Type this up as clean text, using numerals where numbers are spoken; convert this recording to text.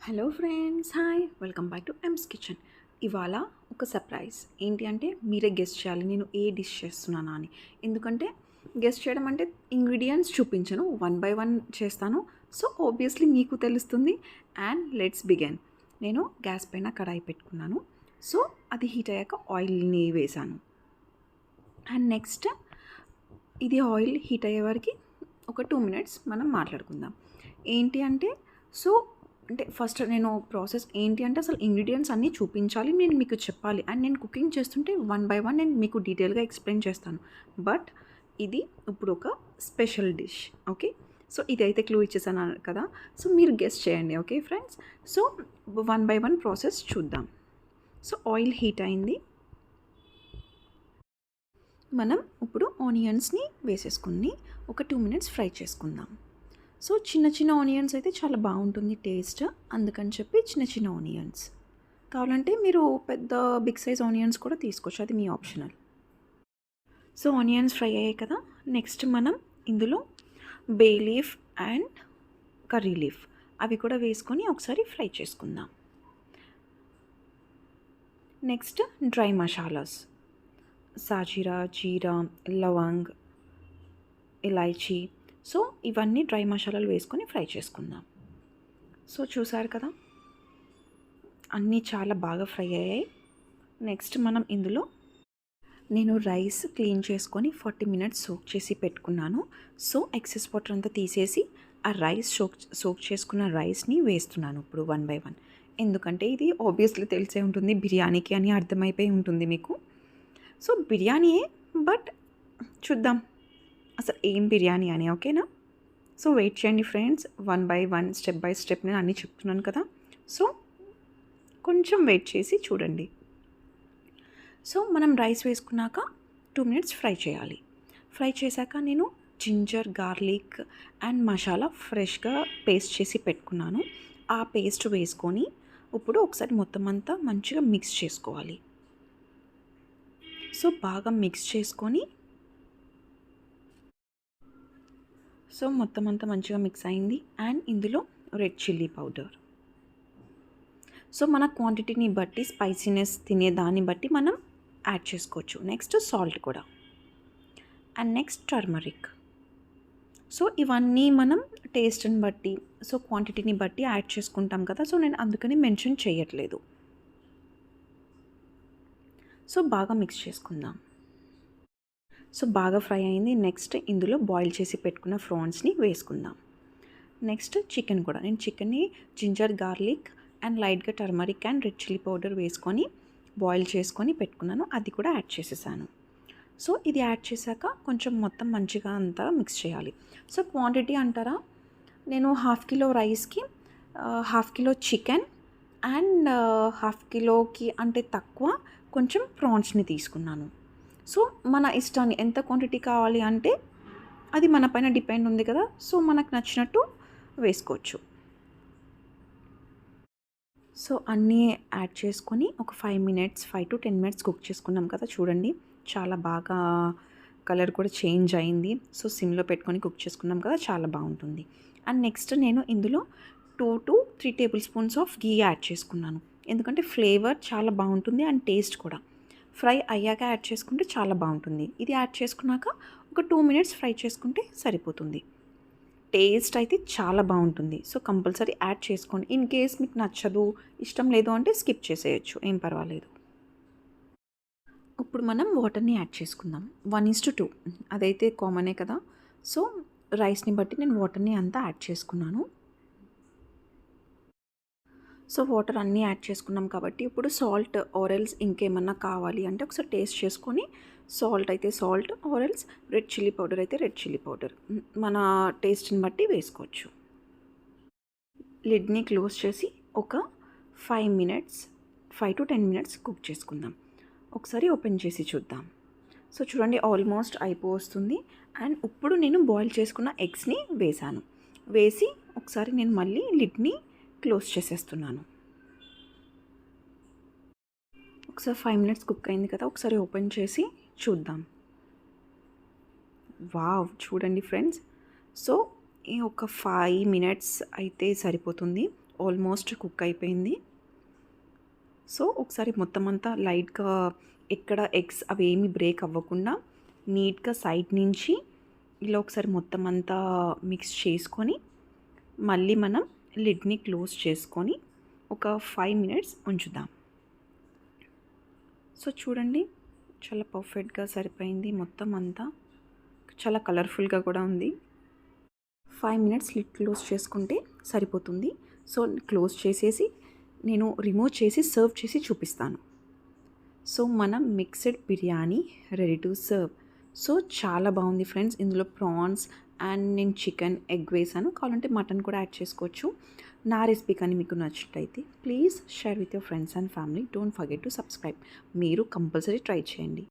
Hello friends, hi, welcome back to Em's kitchen. ఇవాళ ఒక surprise ఏంటి అంటే మీరే గెస్ట్ చేయాలి నేను ఏ డిష్ చేస్తున్నానా అని. ఎందుకంటే గెస్ట్ చేయడం అంటే ఇంగ్రీడియంట్స్ చూపించను, వన్ బై వన్ చేస్తాను. సో ఆబ్వియస్లీ మీకు తెలుస్తుంది. And let's begin. నేను గ్యాస్ పైన కడాయి పెట్టుకున్నాను. సో అది హీట్ అయ్యాక ఆయిల్ని వేసాను. అండ్ నెక్స్ట్ ఇది ఆయిల్ హీట్ అయ్యే వరకు ఒక 2 మినిట్స్ మనం మాట్లాడుకుందాం. ఏంటి అంటే సో అంటే ఫస్ట్ నేను ప్రాసెస్ ఏంటి అంటే అసలు ఇంగ్రీడియంట్స్ అన్నీ చూపించాలి, నేను మీకు చెప్పాలి. అండ్ నేను కుకింగ్ చేస్తుంటే వన్ బై వన్ నేను మీకు డీటెయిల్గా ఎక్స్ప్లెయిన్ చేస్తాను. బట్ ఇది ఇప్పుడు ఒక స్పెషల్ డిష్. ఓకే, సో ఇదైతే క్లూ ఇచ్చేసాను కదా. సో మీరు గెస్ట్ చేయండి. Okay friends, so one by one process చూద్దాం. సో ఆయిల్ హీట్ అయింది. మనం ఇప్పుడు ఆనియన్స్ని వేసేసుకుని ఒక 2 మినిట్స్ ఫ్రై చేసుకుందాం. సో చిన్న చిన్న ఆనియన్స్ అయితే చాలా బాగుంటుంది టేస్ట్, అందుకని చెప్పి చిన్న చిన్న ఆనియన్స్. కావాలంటే మీరు పెద్ద బిగ్ సైజ్ ఆనియన్స్ కూడా తీసుకోవచ్చు, అది మీ ఆప్షనల్. సో ఆనియన్స్ ఫ్రై అయ్యాయి కదా. నెక్స్ట్ మనం ఇందులో bay leaf and curry leaf అవి కూడా వేసుకొని ఒకసారి ఫ్రై చేసుకుందాం. నెక్స్ట్ డ్రై మసాలాస్, సాజీరా, జీరా, లవంగ్, ఇలాచీ. సో ఇవన్నీ డ్రై మసాలాలు వేసుకొని ఫ్రై చేసుకుందాం. సో చూసారు కదా, అన్నీ చాలా బాగా ఫ్రై అయ్యాయి. నెక్స్ట్ మనం ఇందులో నేను రైస్ క్లీన్ చేసుకొని 40 మినిట్స్ సోక్ చేసి పెట్టుకున్నాను. సో ఎక్సెస్ వాటర్ అంతా తీసేసి ఆ రైస్ సోక్ చేసుకున్న రైస్ని వేస్తున్నాను ఇప్పుడు వన్ బై వన్. ఎందుకంటే ఇది ఆబ్వియస్లీ తెలిసే ఉంటుంది బిర్యానీకి అని అర్థమైపోయి ఉంటుంది మీకు. సో బిర్యానీయే, బట్ చూద్దాం అసలు ఏం బిర్యానీ అని. ఓకేనా? సో వెయిట్ చేయండి friends, one by one step by step నేను అన్నీ చెప్తున్నాను కదా. సో కొంచెం వెయిట్ చేసి చూడండి. సో మనం రైస్ వేసుకున్నాక 2 మినిట్స్ ఫ్రై చేయాలి. ఫ్రై చేశాక నేను జింజర్, గార్లిక్ అండ్ మసాలా ఫ్రెష్గా పేస్ట్ చేసి పెట్టుకున్నాను. ఆ పేస్ట్ వేసుకొని ఇప్పుడు ఒకసారి మొత్తం అంతా మంచిగా మిక్స్ చేసుకోవాలి. సో బాగా మిక్స్ చేసుకొని సో మొత్తం అంతా మంచిగా మిక్స్ అయింది. అండ్ ఇందులో రెడ్ చిల్లీ పౌడర్. సో మన క్వాంటిటీని బట్టి, స్పైసీనెస్ తినే దాన్ని బట్టి మనం యాడ్ చేసుకోవచ్చు. నెక్స్ట్ సాల్ట్ కూడా. And next turmeric. సో ఇవన్నీ మనం టేస్ట్ని బట్టి, సో క్వాంటిటీని బట్టి యాడ్ చేసుకుంటాం కదా. సో నేను అందుకని మెన్షన్ చేయట్లేదు. సో బాగా మిక్స్ చేసుకుందాం. సో బాగా ఫ్రై అయింది. నెక్స్ట్ ఇందులో బాయిల్ చేసి పెట్టుకున్న ప్రాన్స్ని వేసుకుందాం. నెక్స్ట్ చికెన్ కూడా. నేను చికెన్ని జింజర్, గార్లిక్ అండ్ లైట్గా turmeric and red chilli powder వేసుకొని బాయిల్ చేసుకొని పెట్టుకున్నాను, అది కూడా యాడ్ చేసేసాను. సో ఇది యాడ్ చేశాక కొంచెం మొత్తం మంచిగా అంతా మిక్స్ చేయాలి. సో క్వాంటిటీ అంటారా, నేను హాఫ్ కిలో రైస్కి half kilo chicken and half కిలోకి అంటే తక్కువ కొంచెం ప్రాన్స్ని తీసుకున్నాను. సో మన ఇష్టాన్ని ఎంత క్వాంటిటీ కావాలి అంటే అది మన పైన డిపెండ్ ఉంది కదా. సో మనకు నచ్చినట్టు వేసుకోవచ్చు. సో అన్నీ యాడ్ చేసుకొని ఒక 5 to 10 మినిట్స్ కుక్ చేసుకున్నాం కదా. చూడండి చాలా బాగా కలర్ కూడా చేంజ్ అయింది. సో సిమ్లో పెట్టుకొని కుక్ చేసుకున్నాం కదా, చాలా బాగుంటుంది. అండ్ నెక్స్ట్ నేను ఇందులో 2 to 3 table spoons of ghee add చేసుకున్నాను. ఎందుకంటే ఫ్లేవర్ చాలా బాగుంటుంది అండ్ టేస్ట్ కూడా. ఫ్రై అయ్యాక యాడ్ చేసుకుంటే చాలా బాగుంటుంది. ఇది యాడ్ చేసుకున్నాక ఒక 2 మినిట్స్ ఫ్రై చేసుకుంటే సరిపోతుంది. టేస్ట్ అయితే చాలా బాగుంటుంది. సో కంపల్సరీ యాడ్ చేసుకోండి. ఇన్ కేస్ మీకు నచ్చదు, ఇష్టం లేదు అంటే స్కిప్ చేసేయచ్చు, ఏం పర్వాలేదు. ఇప్పుడు మనం వాటర్ని యాడ్ చేసుకుందాం. 1:2 అదైతే కామనే కదా. సో రైస్ని బట్టి నేను వాటర్ని అంతా యాడ్ చేసుకున్నాను. సో వాటర్ అన్నీ యాడ్ చేసుకున్నాం కాబట్టి ఇప్పుడు సాల్ట్ ఆరెల్స్ ఇంకేమన్నా కావాలి అంటే ఒకసారి టేస్ట్ చేసుకొని, సాల్ట్ అయితే salt or else red chilli powder అయితే రెడ్ చిల్లీ పౌడర్ మన టేస్ట్ని బట్టి వేసుకోవచ్చు. లిడ్ని క్లోజ్ చేసి ఒక 5 to 10 మినిట్స్ కుక్ చేసుకుందాం. ఒకసారి ఓపెన్ చేసి చూద్దాం. సో చూడండి ఆల్మోస్ట్ అయిపోతుంది. అండ్ ఇప్పుడు నేను బాయిల్ చేసుకున్న ఎగ్స్ని వేసి ఒకసారి నేను మళ్ళీ లిడ్ని క్లోజ్ చేసేస్తున్నాను. ఒకసారి 5 మినిట్స్ కుక్ అయింది కదా, ఒకసారి ఓపెన్ చేసి చూద్దాం. వావ్, చూడండి ఫ్రెండ్స్. సో ఒక 5 మినిట్స్ అయితే సరిపోతుంది. ఆల్మోస్ట్ కుక్ అయిపోయింది. సో ఒకసారి మొత్తం అంతా లైట్గా ఎక్కడ ఎగ్స్ అవి ఏమి బ్రేక్ అవ్వకుండా నీట్గా సైడ్ నుంచి ఇలా ఒకసారి మొత్తం అంతా మిక్స్ చేసుకొని మళ్ళీ మనం లిడ్ని క్లోజ్ చేసుకొని ఒక 5 మినిట్స్ ఉంచుదాం. సో చూడండి, చాలా పర్ఫెక్ట్గా సరిపోయింది. మొత్తం అంతా చాలా కలర్ఫుల్గా కూడా ఉంది. 5 మినిట్స్ లిడ్ క్లోజ్ చేసుకుంటే సరిపోతుంది. సో క్లోజ్ చేసేసి నేను రిమూవ్ చేసి సర్వ్ చేసి చూపిస్తాను. సో మన mixed biryani ready to serve. So చాలా బాగుంది ఫ్రెండ్స్. ఇందులో ప్రాన్స్ అండ్ నేను చికెన్ ఎగ్ వేసాను. కావాలంటే మటన్ కూడా యాడ్ చేసుకోవచ్చు. నా రెసిపీ కానీ మీకు నచ్చినట్లయితే please share with your friends and family. Don't forget to subscribe. మీరు కంపల్సరీ ట్రై చేయండి.